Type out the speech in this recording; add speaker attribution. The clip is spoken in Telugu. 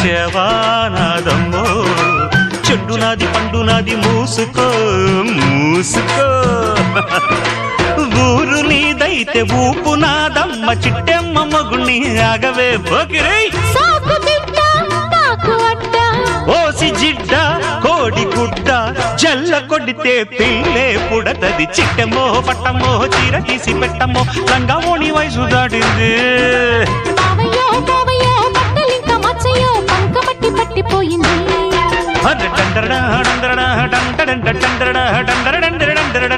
Speaker 1: వచ్చేవానాదమ్మో చెడ్డు నాది పండు నాది మూసుకో మూసుకో ఊరు నీదైతే ఊపు నాదమ్మ చిట్టెమ్మ మగుణ్ణి ఆగవే బొకిరై ఓసి జిడ్డ కోడి గుడ్డ జల్ల కొడితే పిల్లే పుడతది చిట్టమో పట్టమో చీర తీసి పెట్టమో లంగామోణి వయసు దాటింది
Speaker 2: పట్టిపోయింది
Speaker 1: డందరడా డందరడా డందరడా డందరడా